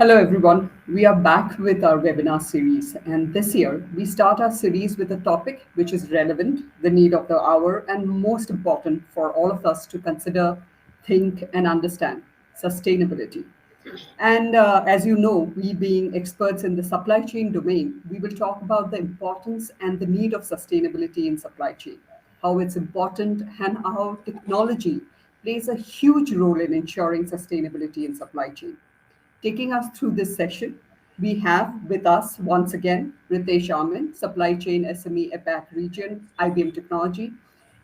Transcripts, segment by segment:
Hello, everyone. We are back with our webinar series. And this year, we start our series with a topic which is relevant, the need of the hour, and most important for all of us to consider, think, and understand sustainability. And as you know, we being experts in the supply chain domain, we will talk about the importance and the need of sustainability in supply chain, how it's important, and how technology plays a huge role in ensuring sustainability in supply chain. Taking us through this session, we have with us once again Ritesh Amin, Supply Chain SME APAC Region, IBM Technology.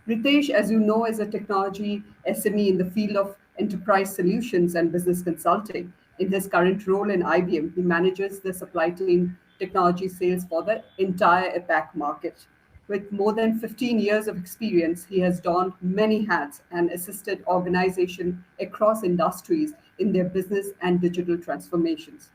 Ritesh, as you know, is a technology SME in the field of enterprise solutions and business consulting. In his current role in IBM, he manages the supply chain technology sales for the entire APAC market. With more than 15 years of experience, he has donned many hats and assisted organizations across industries in their business and digital transformations.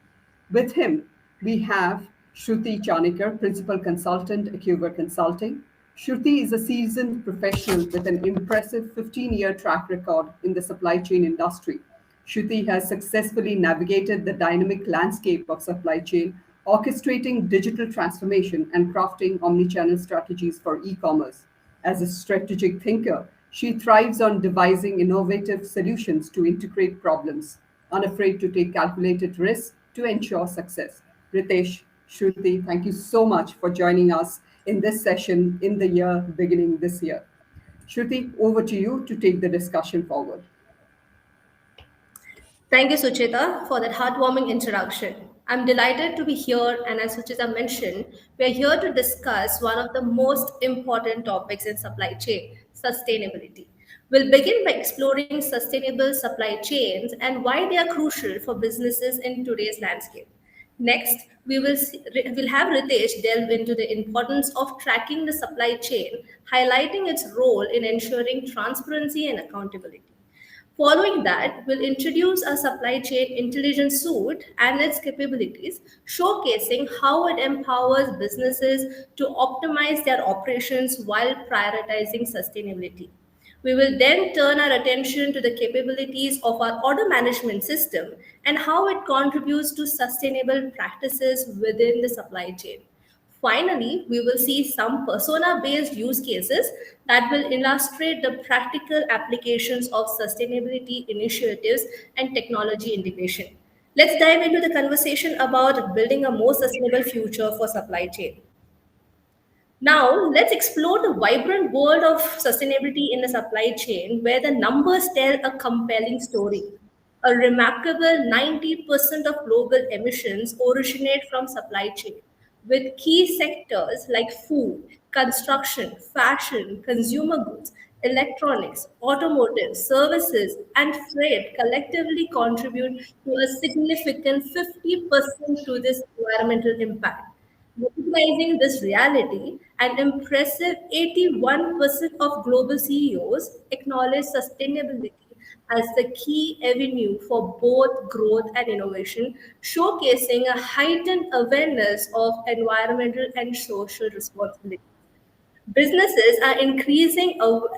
With him, we have Shruti Chanikar, Principal Consultant, Acuver Consulting. Shruti is a seasoned professional with an impressive 15-year track record in the supply chain industry. Shruti has successfully navigated the dynamic landscape of supply chain, orchestrating digital transformation and crafting omnichannel strategies for e-commerce. As a strategic thinker, she thrives on devising innovative solutions to integrate problems, unafraid to take calculated risks to ensure success. Ritesh, Shruti, thank you so much for joining us in this session in the year beginning this year. Shruti, over to you to take the discussion forward. Thank you, Suchita, for that heartwarming introduction. I'm delighted to be here, and as Suchita mentioned, we are here to discuss one of the most important topics in supply chain sustainability. We'll begin by exploring sustainable supply chains and why they are crucial for businesses in today's landscape. Next, we'll have Ritesh delve into the importance of tracking the supply chain, highlighting its role in ensuring transparency and accountability. Following that, we'll introduce a supply chain intelligence suite and its capabilities, showcasing how it empowers businesses to optimize their operations while prioritizing sustainability. We will then turn our attention to the capabilities of our order management system and how it contributes to sustainable practices within the supply chain. Finally, we will see some persona based use cases that will illustrate the practical applications of sustainability initiatives and technology integration. Let's dive into the conversation about building a more sustainable future for supply chain. Now, let's explore the vibrant world of sustainability in the supply chain where the numbers tell a compelling story. A remarkable 90% of global emissions originate from supply chain, with key sectors like food, construction, fashion, consumer goods, electronics, automotive, services, and freight collectively contribute to a significant 50% to this environmental impact. Recognizing this reality, an impressive 81% of global CEOs acknowledge sustainability as the key avenue for both growth and innovation, showcasing a heightened awareness of environmental and social responsibility. Businesses are increasingly aware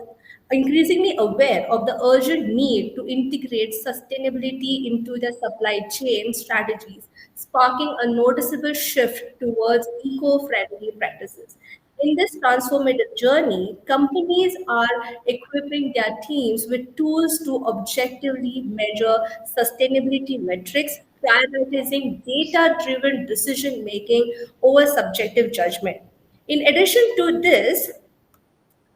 of the urgent need to integrate sustainability into their supply chain strategies, sparking a noticeable shift towards eco friendly practices. In this transformative journey, companies are equipping their teams with tools to objectively measure sustainability metrics, prioritizing data driven decision making over subjective judgment. In addition to this,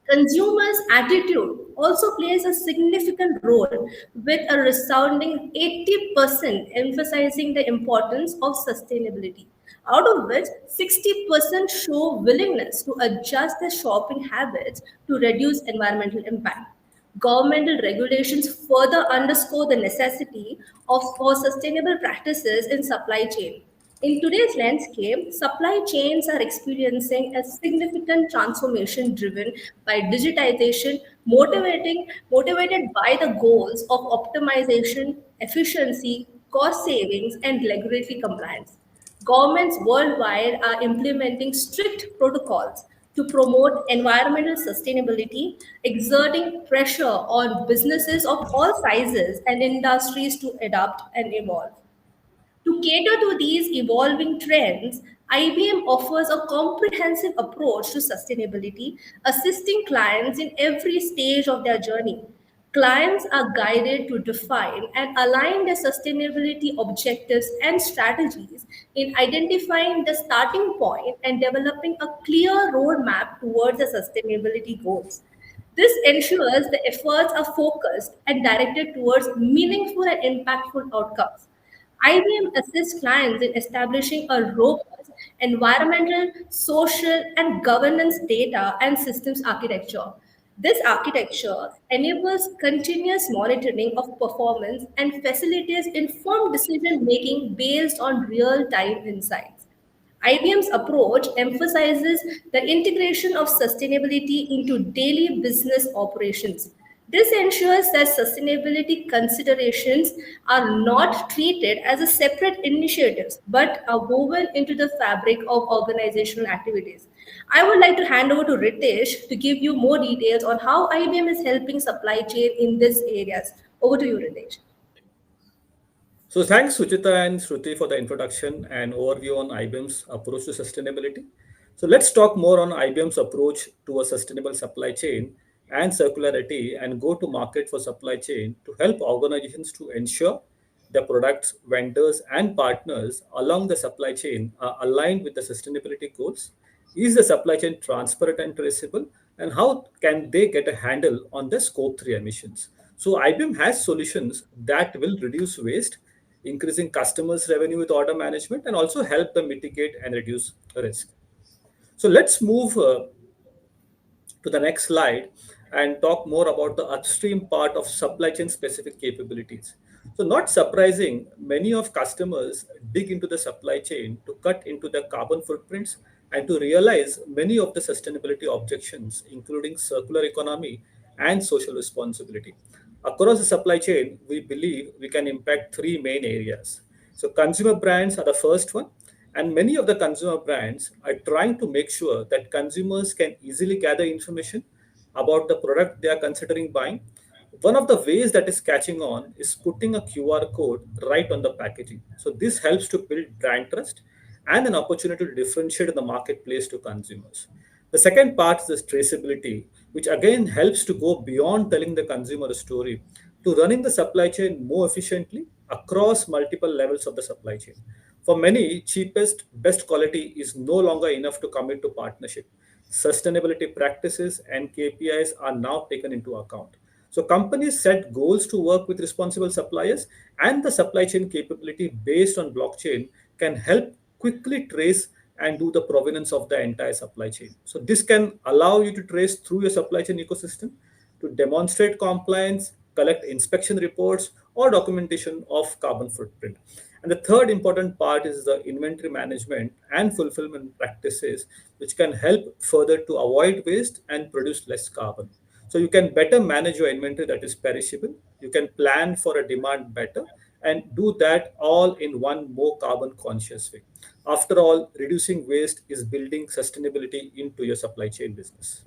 consumers' attitude also plays a significant role, with a resounding 80% emphasizing the importance of sustainability, out of which 60% show willingness to adjust their shopping habits to reduce environmental impact. Governmental regulations further underscore the necessity of for sustainable practices in supply chain. In today's landscape, supply chains are experiencing a significant transformation driven by digitization, motivated by the goals of optimization, efficiency, cost savings, and regulatory compliance. Governments worldwide are implementing strict protocols to promote environmental sustainability, exerting pressure on businesses of all sizes and industries to adapt and evolve. To cater to these evolving trends, IBM offers a comprehensive approach to sustainability, assisting clients in every stage of their journey. Clients are guided to define and align their sustainability objectives and strategies in identifying the starting point and developing a clear roadmap towards the sustainability goals. This ensures the efforts are focused and directed towards meaningful and impactful outcomes. IBM assists clients in establishing a robust environmental, social, and governance data and systems architecture. This architecture enables continuous monitoring of performance and facilitates informed decision making based on real time insights. IBM's approach emphasizes the integration of sustainability into daily business operations. This ensures that sustainability considerations are not treated as a separate initiatives but are woven into the fabric of organizational activities. I would like to hand over to Ritesh to give you more details on how IBM is helping supply chain in these areas. Over to you, Ritesh. So thanks Suchita and Shruti for the introduction and overview on IBM's approach to sustainability. So let's talk more on IBM's approach to a sustainable supply chain and circularity and go to market for supply chain to help organizations to ensure their products, vendors and partners along the supply chain are aligned with the sustainability goals. Is the supply chain transparent and traceable? And how can they get a handle on the scope 3 emissions? So IBM has solutions that will reduce waste, increasing customers' revenue with order management, and also help them mitigate and reduce risk. So let's move to the next slide and talk more about the upstream part of supply chain specific capabilities. So, not surprising, many of customers dig into the supply chain to cut into their carbon footprints and to realize many of the sustainability objections, including circular economy and social responsibility. Across the supply chain, we believe we can impact three main areas. So, consumer brands are the first one, and many of the consumer brands are trying to make sure that consumers can easily gather information about the product they are considering buying. One of the ways that is catching on is putting a QR code right on the packaging. So, this helps to build brand trust and an opportunity to differentiate in the marketplace to consumers. The second part is this traceability, which again helps to go beyond telling the consumer a story to running the supply chain more efficiently across multiple levels of the supply chain. For many, cheapest, best quality is no longer enough to commit to partnership. Sustainability practices and KPIs are now taken into account. So companies set goals to work with responsible suppliers, and the supply chain capability based on blockchain can help quickly trace and do the provenance of the entire supply chain. So this can allow you to trace through your supply chain ecosystem to demonstrate compliance, collect inspection reports, or documentation of carbon footprint. And the third important part is the inventory management and fulfillment practices, which can help further to avoid waste and produce less carbon. So you can better manage your inventory that is perishable. You can plan for a demand better and do that all in one more carbon conscious way. After all, reducing waste is building sustainability into your supply chain business.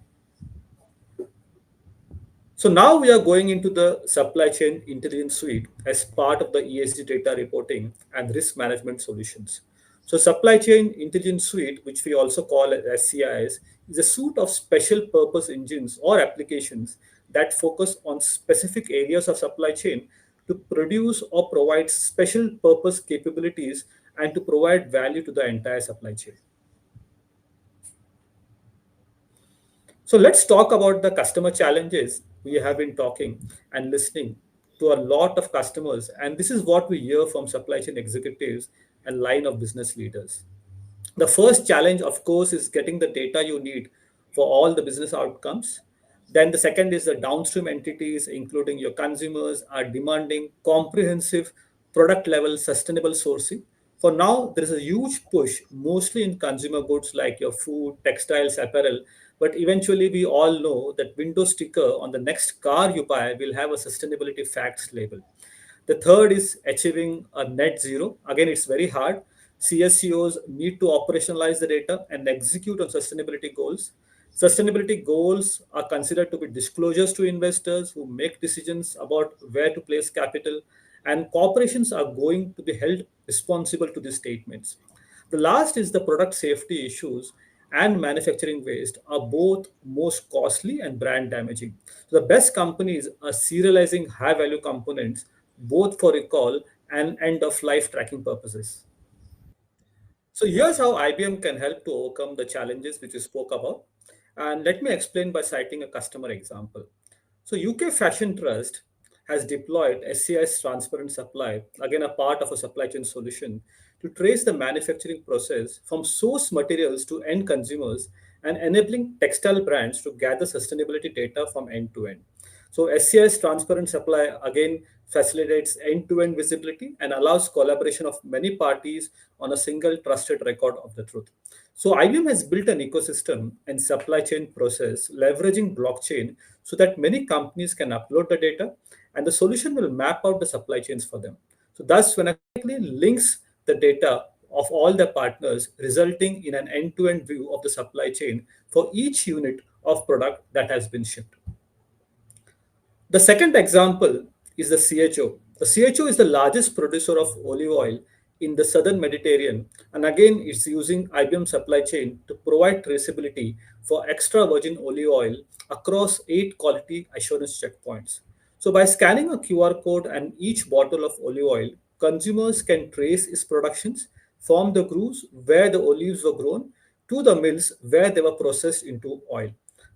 So now we are going into the supply chain intelligence suite as part of the ESG data reporting and risk management solutions. So supply chain intelligence suite, which we also call as CIS, is a suite of special purpose engines or applications that focus on specific areas of supply chain to produce or provide special purpose capabilities and to provide value to the entire supply chain. So let's talk about the customer challenges. We have been talking and listening to a lot of customers, and this is what we hear from supply chain executives and line of business leaders. The first challenge, of course, is getting the data you need for all the business outcomes. Then the second is the downstream entities, including your consumers, are demanding comprehensive product level sustainable sourcing. For now, there is a huge push, mostly in consumer goods like your food, textiles, apparel. But eventually, we all know that window sticker on the next car you buy will have a sustainability facts label. The third is achieving a net zero. Again, it's very hard. CSCOs need to operationalize the data and execute on sustainability goals. Sustainability goals are considered to be disclosures to investors who make decisions about where to place capital. and corporations are going to be held responsible to these statements. The last is the product safety issues and manufacturing waste are both most costly and brand damaging. So the best companies are serializing high value components both for recall and end of life tracking purposes. So here's how IBM can help to overcome the challenges which you spoke about. And let me explain by citing a customer example. So UK Fashion Trust has deployed SCI's transparent supply, again a part of a supply chain solution, to trace the manufacturing process from source materials to end consumers and enabling textile brands to gather sustainability data from end to end. So SCI's transparent supply again facilitates end-to-end visibility and allows collaboration of many parties on a single trusted record of the truth. So IBM has built an ecosystem and supply chain process leveraging blockchain so that many companies can upload the data and the solution will map out the supply chains for them. So thus when a company links the data of all the partners, resulting in an end-to-end view of the supply chain for each unit of product that has been shipped. The second example is the CHO. The CHO is the largest producer of olive oil in the southern Mediterranean, and again, it's using IBM supply chain to provide traceability for extra virgin olive oil across 8 quality assurance checkpoints. So, by scanning a QR code and each bottle of olive oil, consumers can trace its productions from the grooves where the olives were grown to the mills where they were processed into oil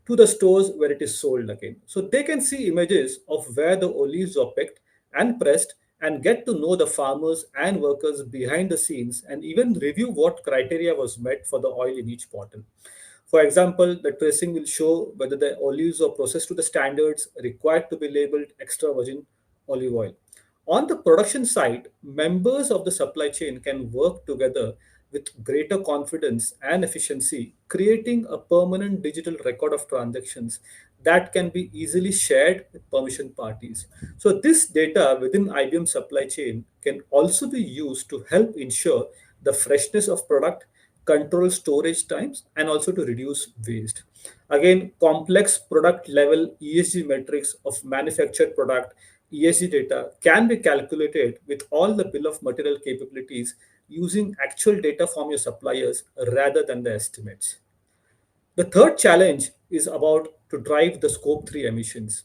to the stores where it is sold again. So they can see images of where the olives were picked and pressed and get to know the farmers and workers behind the scenes and even review what criteria was met for the oil in each bottle. For example, the tracing will show whether the olives are processed to the standards required to be labeled extra virgin olive oil. On the production side, members of the supply chain can work together with greater confidence and efficiency, creating a permanent digital record of transactions that can be easily shared with permission parties. So, this data within IBM supply chain can also be used to help ensure the freshness of product, control storage times, and also to reduce waste. Again, complex product level ESG metrics of manufactured product ESG data can be calculated with all the bill of material capabilities using actual data from your suppliers rather than the estimates. The third challenge is about to drive the scope 3 emissions.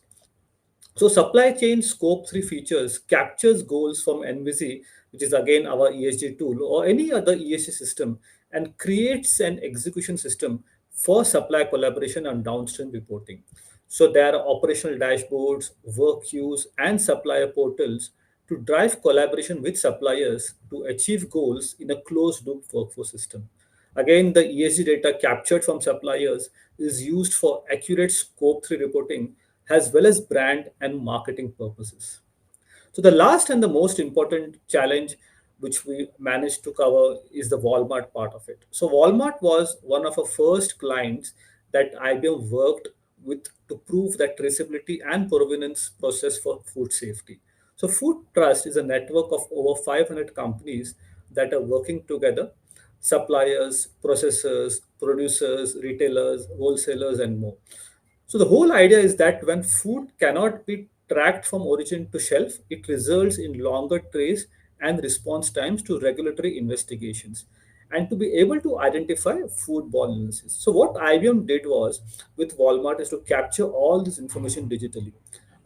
So supply chain scope 3 features captures goals from NVC, which is again our ESG tool, or any other ESG system, and creates an execution system for supply collaboration and downstream reporting. So there are operational dashboards, work queues, and supplier portals to drive collaboration with suppliers to achieve goals in a closed loop workforce system. Again, the ESG data captured from suppliers is used for accurate scope 3 reporting as well as brand and marketing purposes. So the last and the most important challenge which we managed to cover is the Walmart part of it. So Walmart was one of our first clients that IBM worked with to prove that traceability and provenance process for food safety. So Food Trust is a network of over 500 companies that are working together, suppliers, processors, producers, retailers, wholesalers, and more. So the whole idea is that when food cannot be tracked from origin to shelf, it results in longer trace and response times to regulatory investigations and to be able to identify foodborne illnesses. So what IBM did was with Walmart is to capture all this information digitally.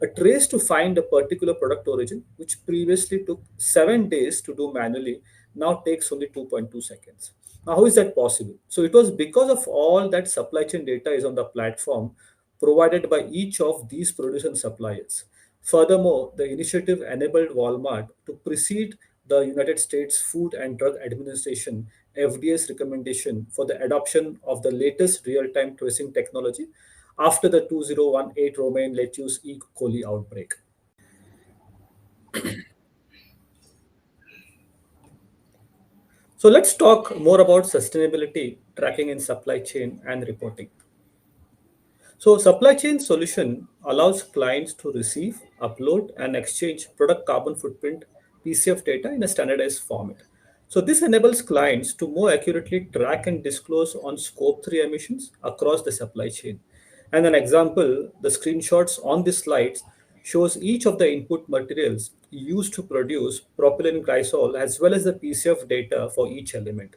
A trace to find a particular product origin, which previously took 7 days to do manually, now takes only 2.2 seconds. Now, how is that possible? So it was because of all that supply chain data is on the platform provided by each of these producers and suppliers. Furthermore, the initiative enabled Walmart to precede the United States Food and Drug Administration FDA's recommendation for the adoption of the latest real-time tracing technology after the 2018 romaine lettuce E. coli outbreak. So let's talk more about sustainability, tracking in supply chain and reporting. So supply chain solution allows clients to receive, upload, and exchange product carbon footprint PCF data in a standardized format. So this enables clients to more accurately track and disclose on scope 3 emissions across the supply chain. And an example, the screenshots on these slides shows each of the input materials used to produce propylene glycol as well as the PCF data for each element.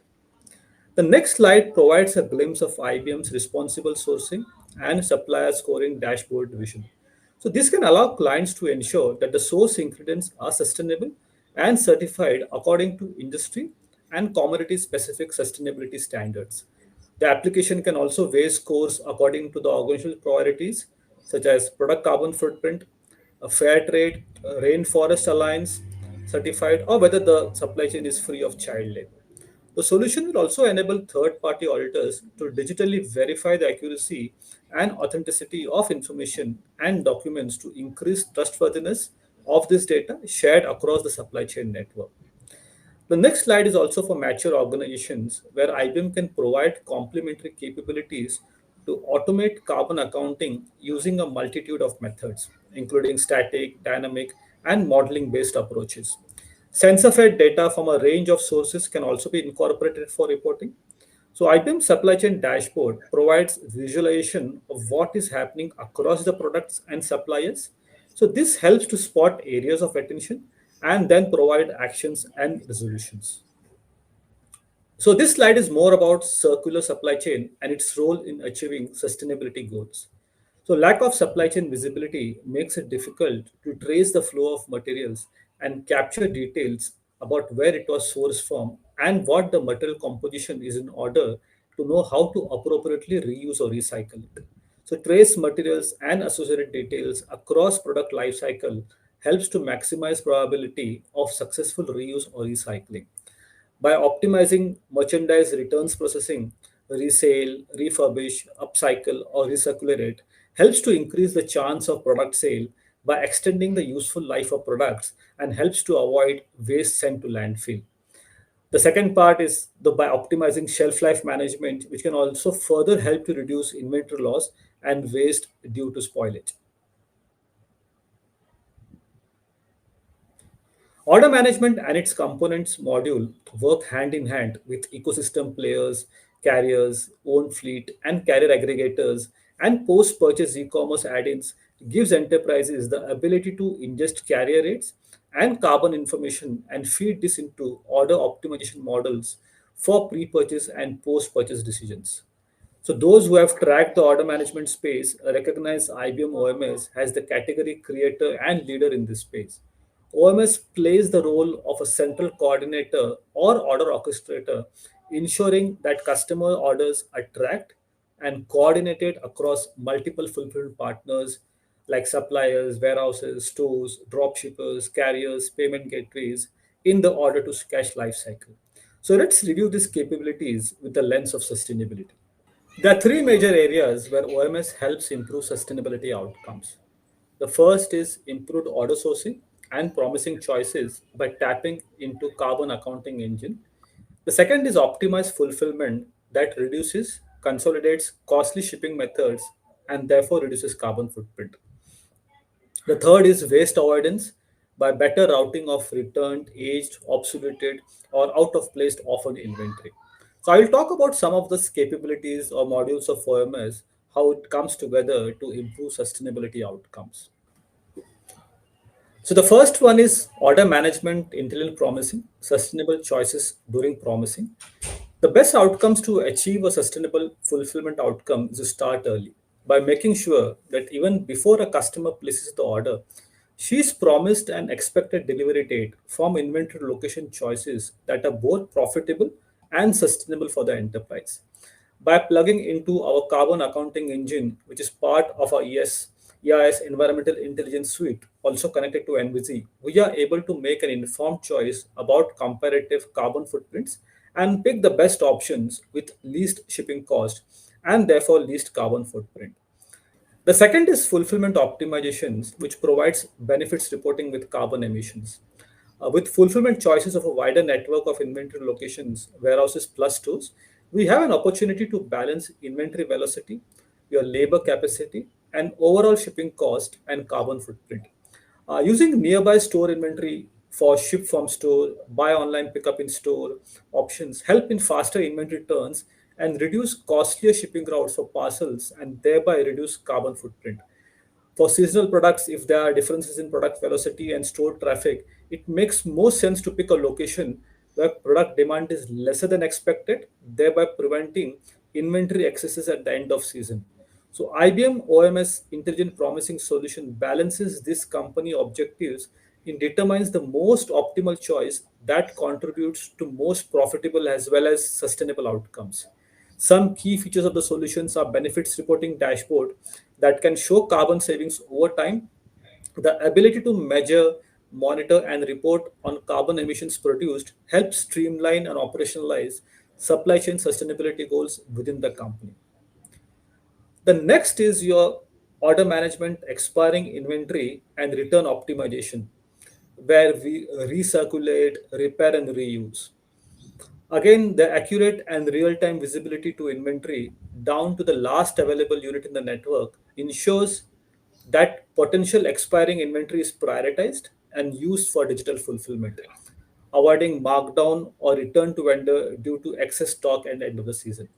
The next slide provides a glimpse of IBM's responsible sourcing and supplier scoring dashboard vision. So, this can allow clients to ensure that the source ingredients are sustainable and certified according to industry and commodity specific sustainability standards. The application can also weigh scores according to the organizational priorities, such as product carbon footprint, a fair trade, rainforest alliance certified, or whether the supply chain is free of child labor. The solution will also enable third party auditors to digitally verify the accuracy and authenticity of information and documents to increase trustworthiness of this data shared across the supply chain network. The next slide is also for mature organizations where IBM can provide complementary capabilities to automate carbon accounting using a multitude of methods, including static, dynamic, and modeling based approaches. Sensor fed data from a range of sources can also be incorporated for reporting. So, IBM Supply Chain Dashboard provides visualization of what is happening across the products and suppliers. So, this helps to spot areas of attention and then provide actions and resolutions. So, this slide is more about circular supply chain and its role in achieving sustainability goals. So, lack of supply chain visibility makes it difficult to trace the flow of materials and capture details about where it was sourced from and what the material composition is in order to know how to appropriately reuse or recycle it. So, trace materials and associated details across product life cycle helps to maximize probability of successful reuse or recycling. By optimizing merchandise returns processing, resale, refurbish, upcycle, or recirculate helps to increase the chance of product sale by extending the useful life of products and helps to avoid waste sent to landfill. The second part is by optimizing shelf life management, which can also further help to reduce inventory loss and waste due to spoilage. Order management and its components module work hand in hand with ecosystem players, carriers, own fleet, and carrier aggregators, and post purchase e commerce add ins gives enterprises the ability to ingest carrier rates and carbon information and feed this into order optimization models for pre purchase and post purchase decisions. So those who have tracked the order management space recognize IBM OMS as the category creator and leader in this space. OMS plays the role of a central coordinator or order orchestrator, ensuring that customer orders are tracked and coordinated across multiple fulfillment partners like suppliers, warehouses, stores, drop shippers, carriers, payment gateways in the order to cash lifecycle. So let's review these capabilities with the lens of sustainability. There are three major areas where OMS helps improve sustainability outcomes. The first is improved order sourcing and promising choices by tapping into carbon accounting engine. The second is optimized fulfillment that reduces, consolidates costly shipping methods and therefore reduces carbon footprint. The third is waste avoidance by better routing of returned, aged, obsoleted, or out of place offered inventory. So I will talk about some of the capabilities or modules of OMS, how it comes together to improve sustainability outcomes. So the first one is order management, intelligent promising, sustainable choices during promising. The best outcomes to achieve a sustainable fulfillment outcome is to start early by making sure that even before a customer places the order, she is promised an expected delivery date from inventory location choices that are both profitable and sustainable for the enterprise. By plugging into our carbon accounting engine, which is part of our EIS Environmental Intelligence Suite, also connected to NVZ, we are able to make an informed choice about comparative carbon footprints and pick the best options with least shipping cost and therefore least carbon footprint. The second is fulfillment optimizations, which provides benefits reporting with carbon emissions. With fulfillment choices of a wider network of inventory locations, warehouses plus stores, we have an opportunity to balance inventory velocity, your labor capacity, and overall shipping cost and carbon footprint. Using nearby store inventory for ship from store, buy online, pick up in store options help in faster inventory turns and reduce costlier shipping routes for parcels and thereby reduce carbon footprint. For seasonal products, if there are differences in product velocity and store traffic, it makes more sense to pick a location where product demand is lesser than expected, thereby preventing inventory excesses at the end of season. So IBM OMS Intelligent Promising Solution balances this company objectives and determines the most optimal choice that contributes to most profitable as well as sustainable outcomes. Some key features of the solutions are benefits reporting dashboard that can show carbon savings over time, the ability to measure, monitor, and report on carbon emissions produced helps streamline and operationalize supply chain sustainability goals within the company. The next is your order management, expiring inventory, and return optimization, where we recirculate, repair, and reuse. Again, the accurate and real time visibility to inventory down to the last available unit in the network ensures that potential expiring inventory is prioritized and used for digital fulfillment, avoiding markdown or return to vendor due to excess stock at the end of the season.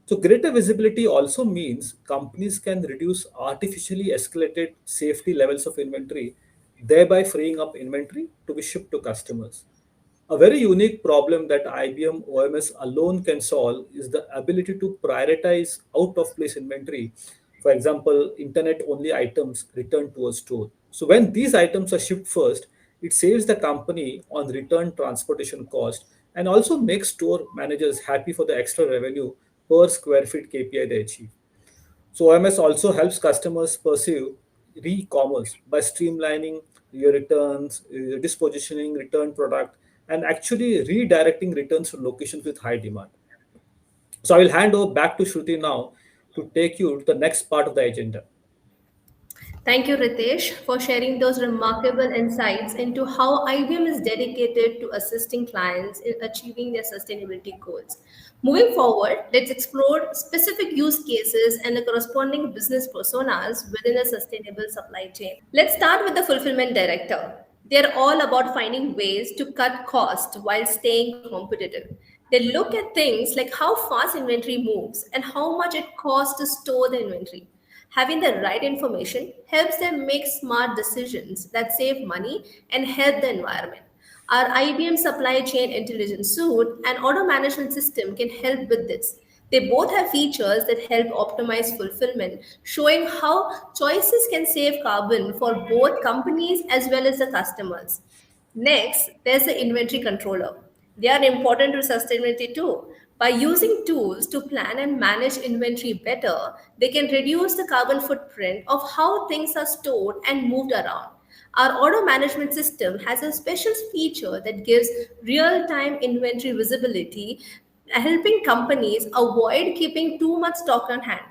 So, greater visibility also means companies can reduce artificially escalated safety levels of inventory, thereby freeing up inventory to be shipped to customers. A very unique problem that IBM OMS alone can solve is the ability to prioritize out of place inventory. For example, internet only items returned to a store. So, when these items are shipped first, it saves the company on return transportation cost and also makes store managers happy for the extra revenue per square feet KPI they achieve. So OMS also helps customers pursue e-commerce by streamlining your returns, dispositioning return product, and actually redirecting returns to locations with high demand. So I will hand over back to Shruti now to take you to the next part of the agenda. Thank you, Ritesh, for sharing those remarkable insights into how IBM is dedicated to assisting clients in achieving their sustainability goals. Moving forward, let's explore specific use cases and the corresponding business personas within a sustainable supply chain. Let's start with the fulfillment director. They're all about finding ways to cut cost while staying competitive. They look at things like how fast inventory moves and how much it costs to store the inventory. Having the right information helps them make smart decisions that save money and help the environment. Our IBM supply chain intelligence suite and auto management system can help with this. They both have features that help optimize fulfillment, showing how choices can save carbon for both companies as well as the customers. Next, there's the inventory controller. They are important to sustainability too. By using tools to plan and manage inventory better, they can reduce the carbon footprint of how things are stored and moved around. Our auto management system has a special feature that gives real time inventory visibility, helping companies avoid keeping too much stock on hand.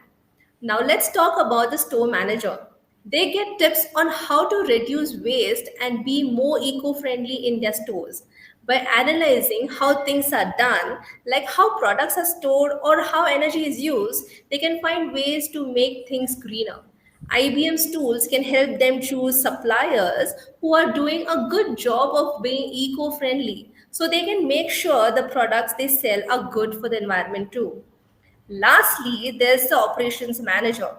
Now let's talk about the store manager. They get tips on how to reduce waste and be more eco-friendly in their stores. By analyzing how things are done, like how products are stored or how energy is used, they can find ways to make things greener. IBM's tools can help them choose suppliers who are doing a good job of being eco-friendly so they can make sure the products they sell are good for the environment too. Lastly, there's the operations manager.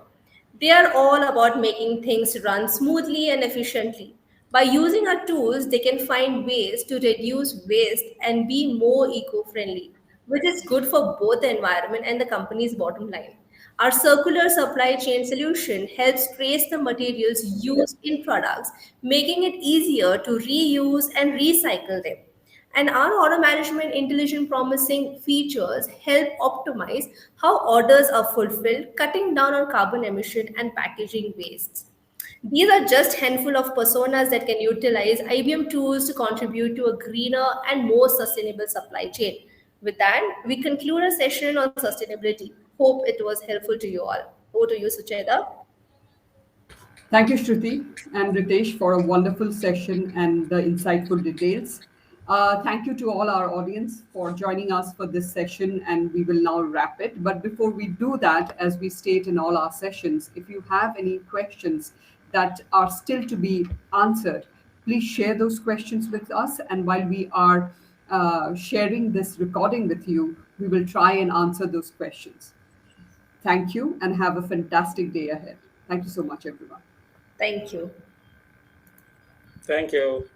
They are all about making things run smoothly and efficiently. By using our tools, they can find ways to reduce waste and be more eco friendly, which is good for both the environment and the company's bottom line. Our circular supply chain solution helps trace the materials used in products, making it easier to reuse and recycle them. And our auto management intelligent promising features help optimize how orders are fulfilled, cutting down on carbon emission and packaging wastes. These are just handful of personas that can utilize IBM tools to contribute to a greener and more sustainable supply chain. With that, we conclude our session on sustainability. Hope it was helpful to you all. Over to you, Sucheta. Thank you, Shruti and Ritesh, for a wonderful session and the insightful details. Thank you to all our audience for joining us for this session, and we will now wrap it. But before we do that, as we state in all our sessions, if you have any questions that are still to be answered, please share those questions with us. And while we are sharing this recording with you, we will try and answer those questions. Thank you and have a fantastic day ahead. Thank you so much, everyone. Thank you. Thank you.